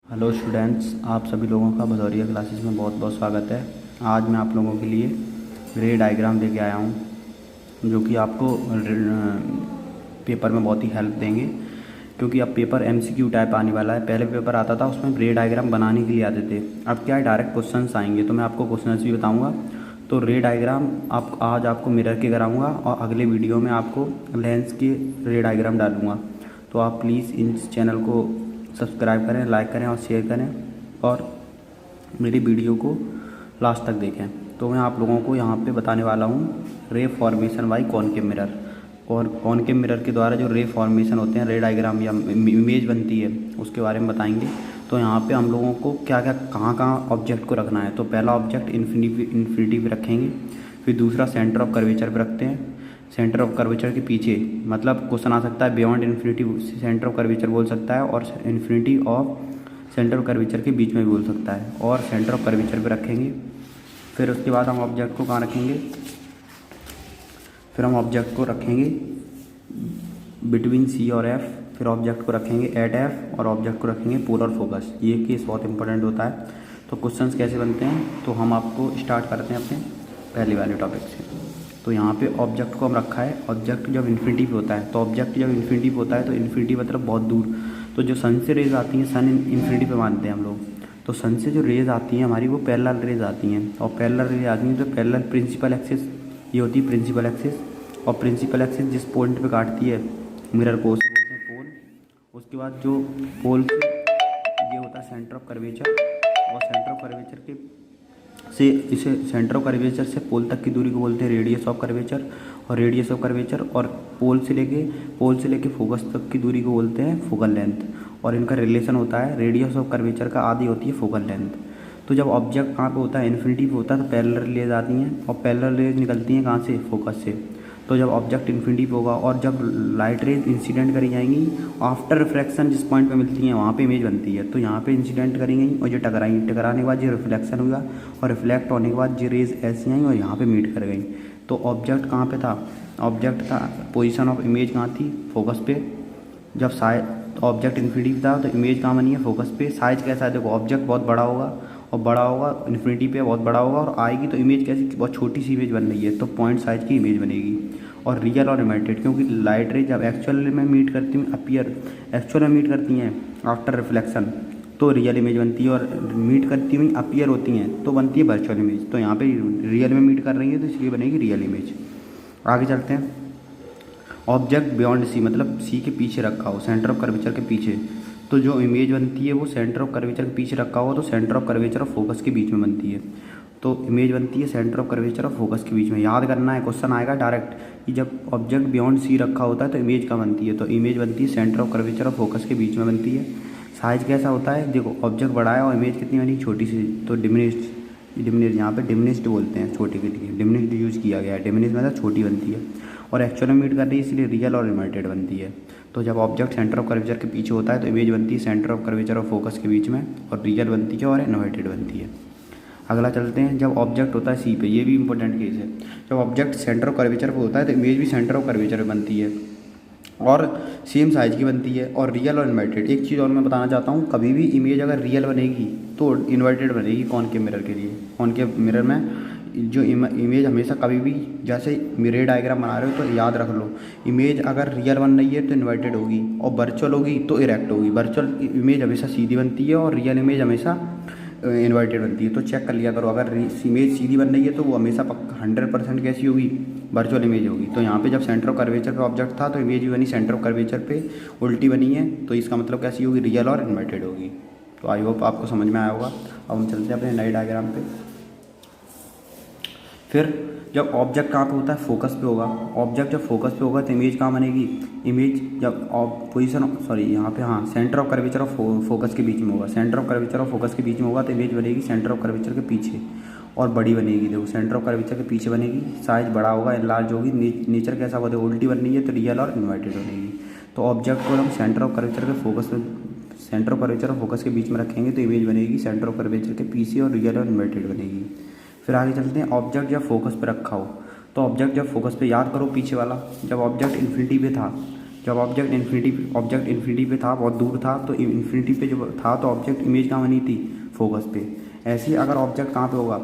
Hello students, आप सभी लोगों का भदौरिया क्लासेस में बहुत बहुत स्वागत है। आज मैं आप लोगों के लिए रे डायग्राम लेके आया हूँ जो कि आपको पेपर में बहुत ही हेल्प देंगे, क्योंकि अब पेपर एमसीक्यू टाइप आने वाला है। पहले पेपर आता था उसमें रे डायग्राम बनाने के लिए आते थे, अब क्या है डायरेक्ट क्वेश्चंस आएंगे। तो मैं आपको क्वेश्चंस भी बताऊँगा। तो रे डायग्राम आज आपको मिरर के कराऊँगा और अगले वीडियो में आपको लेंस के रे डायग्राम डालूँगा। तो आप प्लीज़ इस चैनल को सब्सक्राइब करें, लाइक करें और शेयर करें और मेरी वीडियो को लास्ट तक देखें। तो मैं आप लोगों को यहाँ पे बताने वाला हूँ रे फॉर्मेशन बाय कॉनकेव मिरर। और कॉनकेव मिरर के द्वारा जो रे फॉर्मेशन होते हैं, रे डायग्राम या इमेज बनती है, उसके बारे में बताएंगे। तो यहाँ पे हम लोगों को क्या क्या कहाँ कहाँ ऑब्जेक्ट को रखना है। तो पहला ऑब्जेक्ट इन्फिनिटी पे रखेंगे, फिर दूसरा सेंटर ऑफ कर्वेचर पे रखते हैं। सेंटर ऑफ कर्वेचर के पीछे, मतलब क्वेश्चन आ सकता है beyond infinity centre of curvature बोल सकता है, और infinity of centre of curvature के बीच में भी बोल सकता है, और सेंटर ऑफ कर्वेचर पे रखेंगे। फिर उसके बाद हम ऑब्जेक्ट को कहाँ रखेंगे, फिर हम ऑब्जेक्ट को रखेंगे बिटवीन सी और एफ, फिर ऑब्जेक्ट को रखेंगे एट एफ, और ऑब्जेक्ट को रखेंगे पोलर फोकस। ये केस बहुत इंपॉर्टेंट होता है। तो क्वेश्चंस कैसे बनते हैं, तो हम आपको स्टार्ट करते हैं अपने पहले वाले टॉपिक से। तो यहाँ पे ऑब्जेक्ट को हम रखा है, ऑब्जेक्ट जब इन्फिनिटी पे होता है, तो ऑब्जेक्ट जब इन्फिनिटी पे होता है तो इन्फिनिटी मतलब बहुत दूर। तो जो सन से रेज आती हैं, सन इन्फिनिटी पे मानते हैं हम लोग, तो सन से जो रेज आती हैं हमारी, वो पैरेलल रेज आती हैं। और पैरेलल रेज आती हैं तो पैरेलल प्रिंसिपल एक्सिस, ये होती है प्रिंसिपल एक्सिस। और प्रिंसिपल एक्सिस जिस पॉइंट पे काटती है मिरर को, उसे बोलते हैं पोल। उसके बाद जो पोल से ये होता है सेंटर ऑफ कर्वेचर, और सेंटर ऑफ कर्वेचर के से इसे सेंटर ऑफ कर्वेचर से पोल तक की दूरी को बोलते हैं रेडियस ऑफ कर्वेचर, और रेडियस ऑफ कर्वेचर और पोल से लेके फोकस तक की दूरी को बोलते हैं फोकल लेंथ। और इनका रिलेशन होता है, रेडियस ऑफ कर्वेचर का आधी होती है फोकल लेंथ। तो जब ऑब्जेक्ट कहाँ पे होता है, इन्फिनिटी पे होता है, तो पैरेलल रेज आती हैं, और पैरेलल रेज निकलती हैं कहाँ से, फोकस से। तो जब ऑब्जेक्ट इन्फिनिटी पे होगा और जब लाइट रेज इंसिडेंट करी जाएंगी, आफ्टर रिफ्लेक्शन जिस पॉइंट पे मिलती हैं वहाँ पे इमेज बनती है। तो यहाँ पे इंसिडेंट करी गई और जो टकराएंगी, टकराने के बाद जो रिफ्लेक्शन हुआ, और रिफ्लेक्ट होने के बाद जो रेज ऐसी आई और यहाँ पे मीट कर गई। तो ऑब्जेक्ट कहाँ पे था, ऑब्जेक्ट था, पोजीशन ऑफ इमेज कहाँ थी, फोकस पे। जब साइज ऑब्जेक्ट इन्फिनिटी पे था तो इमेज कहाँ बनी है, फोकस पे। साइज कैसा है, देखो ऑब्जेक्ट बहुत बड़ा होगा, और बड़ा होगा इन्फिनिटी पे बहुत बड़ा होगा, और आएगी तो इमेज कैसी, बहुत छोटी सी इमेज बन रही है, तो पॉइंट साइज की इमेज बनेगी। और रियल और इमेटेड, क्योंकि लाइट रे जब एक्चुअल में मीट करती हैं, एक्चुअल में मीट करती हैं आफ्टर रिफ्लेक्शन, तो रियल इमेज बनती है, और मीट करती हुई अपीयर होती हैं तो बनती है वर्चुअल इमेज। तो यहाँ पे रियल में मीट कर रही है तो इसलिए बनेगी रियल इमेज। आगे चलते हैं। ऑब्जेक्ट बियॉन्ड सी, मतलब सी के पीछे रखा हो, सेंटर ऑफ कर्वेचर के पीछे, तो जो इमेज बनती है वो सेंटर ऑफ कर्वेचर के पीछे रखा हो, तो सेंटर ऑफ कर्वेचर और फोकस के बीच में बनती है। तो इमेज बनती है सेंटर ऑफ कर्वेचर और फोकस के बीच में। याद करना है, क्वेश्चन आएगा डायरेक्ट कि जब ऑब्जेक्ट बियॉन्ड सी रखा होता है तो इमेज कहाँ बनती है, तो इमेज बनती है सेंटर ऑफ कर्वेचर और फोकस के बीच में बनती है। साइज कैसा होता है, देखो ऑब्जेक्ट बड़ा है और इमेज कितनी बनी, छोटी सी, तो डिमिनिश्ड यहाँ पे डिमिनिश्ड बोलते हैं, छोटे के लिए डिमिनिश्ड यूज़ किया गया है। डिमिनिश्ड मतलब छोटी बनती है, और एक्चुअल में मीट कर रही है इसलिए रियल और इमेटेड बनती है। तो जब ऑब्जेक्ट सेंटर ऑफ कर्वेचर के पीछे होता है तो इमेज बनती है सेंटर ऑफ कर्वेचर और फोकस के बीच में, और रियल बनती है और इनवर्टेड बनती है। अगला चलते हैं। जब ऑब्जेक्ट होता है सी पे, ये भी इंपॉर्टेंट केस है, जब ऑब्जेक्ट सेंटर ऑफ कर्वेचर पे होता है तो इमेज भी सेंटर ऑफ कर्वेचर पे बनती है, और सेम साइज की बनती है, और रियल और इन्वर्टेड। एक चीज़ और मैं बताना चाहता हूँ, कभी भी इमेज अगर रियल बनेगी तो इन्वर्टेड बनेगी कॉनकेव मिरर के लिए। कॉनकेव मिरर में जो इमेज हमेशा कभी भी, जैसे रे डायग्राम बना रहे हो तो याद रख लो, इमेज अगर रियल बन रही है तो इन्वर्टेड होगी, और वर्चुअल होगी तो इरेक्ट होगी। वर्चुअल इमेज हमेशा सीधी बनती है और रियल इमेज हमेशा इन्वर्टेड बनती है। तो चेक कर लिया करो, अगर इमेज सीधी बन रही है तो वो हमेशा 100% कैसी होगी, वर्चुअल इमेज होगी। तो यहाँ पे जब सेंटर ऑफ कर्वेचर पे ऑब्जेक्ट था तो इमेज भी बनी सेंटर ऑफ कर्वेचर पे उल्टी बनी है, तो इसका मतलब कैसी होगी, रियल और इन्वर्टेड होगी। तो आई होप आपको समझ में आया होगा। अब हम चलते हैं अपने नए डायग्राम पे। फिर जब ऑब्जेक्ट कहाँ पे होता है, फोकस पे होगा। ऑब्जेक्ट जब फोकस पे होगा तो इमेज कहाँ बनेगी, इमेज जब यहाँ पे, हाँ, सेंटर ऑफ कर्वेचर और फोकस के बीच में होगा। सेंटर ऑफ कर्वेचर और फोकस के बीच में होगा तो इमेज बनेगी सेंटर ऑफ कर्वेचर के पीछे, और बड़ी बनेगी। देखो सेंटर ऑफ कर्वेचर के पीछे बनेगी, साइज बड़ा होगा, लार्ज होगी। नेचर कैसा होगा, उल्टी बन रही है तो रियल और इन्वर्टेड बनेगी। तो ऑब्जेक्ट को हम सेंटर ऑफ कर्वेचर के सेंटर ऑफ कर्वेचर और फोकस के बीच में रखेंगे तो इमेज बनेगी सेंटर ऑफ कर्वेचर के पीछे, और रियल और इन्वर्टेड बनेगी। फिर आगे चलते हैं। ऑब्जेक्ट जब फोकस पे रखा हो, तो ऑब्जेक्ट जब फोकस पे, याद करो पीछे वाला, जब ऑब्जेक्ट इन्फिनिटी पे था, जब ऑब्जेक्ट इन्फिनिटी पे था, बहुत दूर था, तो इन्फिनिटी पे जब था तो ऑब्जेक्ट इमेज कहाँ बनी थी, फोकस पे। ऐसे ही अगर ऑब्जेक्ट कहाँ पे होगा,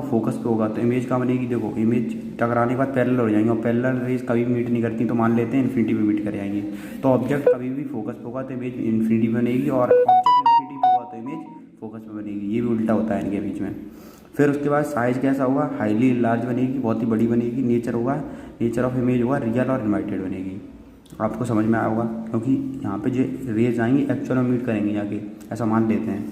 फोकस पे होगा, तो इमेज कहाँ बनेगी, देखो इमेज टकराने के बाद पैरेलल हो जाएंगे, और पैरेलल रेज कभी मीट नहीं करती, तो मान लेते हैं इन्फिनिटी पे मीट कर जाएंगे। तो ऑब्जेक्ट कभी भी फोकस पे होगा तो इमेज इन्फिनिटी पे बनेगी, और ऑब्जेक्ट इन्फिनिटी पे होगा तो इमेज फोकस पे बनेगी। ये भी उल्टा होता है इनके बीच में। फिर उसके बाद साइज़ कैसा होगा, हाईली लार्ज बनेगी, बहुत ही बड़ी बनेगी। नेचर ऑफ इमेज होगा रियल और इन्वर्टेड बनेगी। आपको समझ में आया होगा, क्योंकि यहाँ पे जो रेज आएंगी एक्चुअल में मीट करेंगे जाके, ऐसा मान लेते हैं।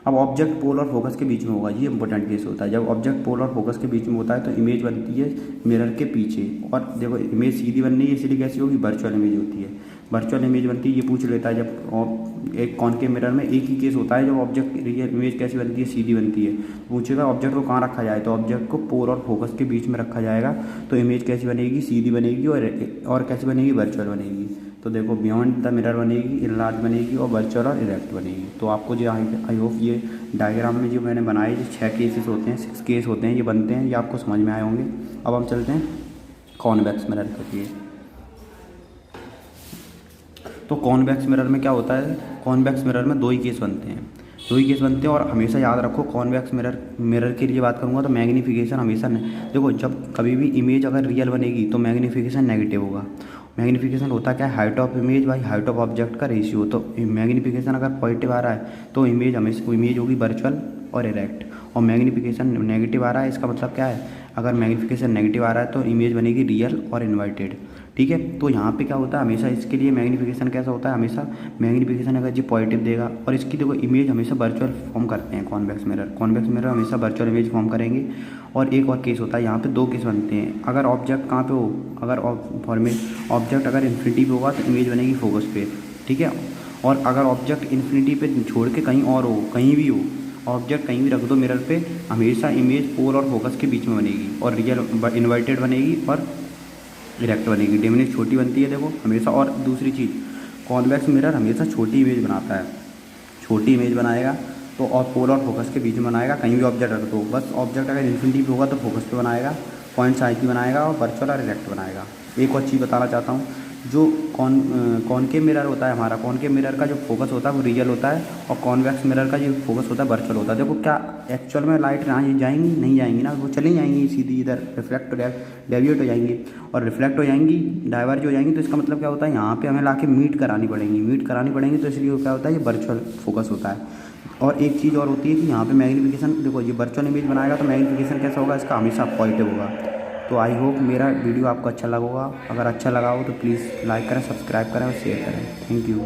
अब ऑब्जेक्ट पोल और फोकस के बीच में होगा, ये इंपॉर्टेंट केस होता है। जब ऑब्जेक्ट पोल और फोकस के बीच में होता है तो इमेज बनती है मिरर के पीछे। और देखो इमेज सीधी बननी है, इसलिए कैसी होगी, वर्चुअल इमेज होती है। वर्चुअल इमेज बनती है, ये पूछ लेता है जब एक कॉनकेव मिरर में एक ही केस होता है, जब ऑब्जेक्ट रियल इमेज कैसी बनती है, सीधी बनती है। पूछेगा ऑब्जेक्ट को कहाँ रखा जाए, तो ऑब्जेक्ट को पोल और फोकस के बीच में रखा जाएगा, तो इमेज कैसी बनेगी, सीधी बनेगी, और कैसी बनेगी, वर्चुअल बनेगी। तो देखो बियॉन्ड द मिरर बनेगी, इनलार्ज बनेगी, और वर्चुअल और इरेक्ट बनेगी। तो आपको जो आई होप ये डायग्राम में जो मैंने बनाए, जो 6 केसेस होते हैं, 6 केस होते हैं, ये बनते हैं, ये आपको समझ में आए होंगे। अब हम चलते हैं कॉन्वेक्स मिरर के लिए। तो कॉन्वेक्स मिरर में क्या होता है, कॉन्वेक्स मिरर में दो ही केस बनते हैं, और हमेशा याद रखो कॉन्वेक्स मिरर के लिए बात करूँगा तो मैग्नीफिकेशन हमेशा देखो, जब कभी भी इमेज अगर रियल बनेगी तो मैग्नीफिकेशन नेगेटिव होगा। मैग्नीफिकेशन होता क्या है, height of image by height of object का रेशियो। तो मैग्नीफिकेशन अगर पॉजिटिव आ रहा है तो इमेज होगी वर्चुअल और इरेक्ट, और मैग्नीफिकेशन नेगेटिव आ रहा है, इसका मतलब क्या है, अगर मैग्नीफिकेशन नेगेटिव आ रहा है तो इमेज बनेगी रियल और इन्वर्टेड। ठीक है, तो यहाँ पे क्या होता है, हमेशा इसके लिए मैग्नीफिकेशन कैसा होता है, हमेशा मैग्नीफिकेशन अगर जी पॉजिटिव देगा, और इसकी देखो इमेज हमेशा वर्चुअल फॉर्म करते हैं कॉन्वेक्स मिरर हमेशा वर्चुअल इमेज फॉर्म करेंगे। और एक और केस होता है, यहाँ पे 2 केस बनते हैं। अगर ऑब्जेक्ट कहाँ पे हो, अगर ऑब्जेक्ट अगर इन्फिनिटी पे होगा तो इमेज बनेगी फोकस पे। ठीक है, और अगर ऑब्जेक्ट इन्फिनिटी पे छोड़ के कहीं और हो, कहीं भी हो, ऑब्जेक्ट कहीं भी रख दो मिरर पे, हमेशा इमेज पोल और फोकस के बीच में बनेगी, और रियल इन्वर्टेड बनेगी और इरेक्ट बनेगी। डिमिनिश छोटी बनती है देखो हमेशा। और दूसरी चीज़, कॉन्वेक्स मिरर हमेशा छोटी इमेज बनाता है, छोटी इमेज बनाएगा तो, और पोल और फोकस के बीच में बनाएगा, कहीं भी ऑब्जेक्ट रख दो, बस ऑब्जेक्ट अगर इन्फिनिटी पे होगा तो फोकस पे बनाएगा, पॉइंट साइज की बनाएगा, और वर्चुअल और इरेक्ट बनाएगा। एक और चीज़ बताना चाहता हूँ, जो कॉनकेव मिरर होता है हमारा, कॉनकेव मिरर का जो फोकस होता है वो रियल होता है, और कॉन्वेक्स मिरर का जो फोकस होता है वर्चुअल होता है। देखो क्या एक्चुअल में लाइट यहाँ जाएंगी, नहीं जाएंगी ना, वो चली जाएंगी सीधी इधर, रिफ्लेक्ट डेविएट हो जाएंगी, और रिफ्लेक्ट हो जाएंगी, डाइवर्ज हो जाएंगी। तो इसका मतलब क्या होता है, यहाँ पे हमें लाके मीट करानी पड़ेंगी, तो इसलिए क्या होता है, ये वर्चुअल फोकस होता है। और एक चीज़ और होती है कि यहाँ पे मैग्नीफिकेशन, देखो ये वर्चुअल इमेज बनाएगा तो मैग्नीफिकेशन कैसा होगा, इसका हमेशा पॉजिटिव होगा। तो आई होप मेरा वीडियो आपको अच्छा लगा होगा। अगर अच्छा लगा हो तो प्लीज़ लाइक करें, सब्सक्राइब करें और शेयर करें। Thank you.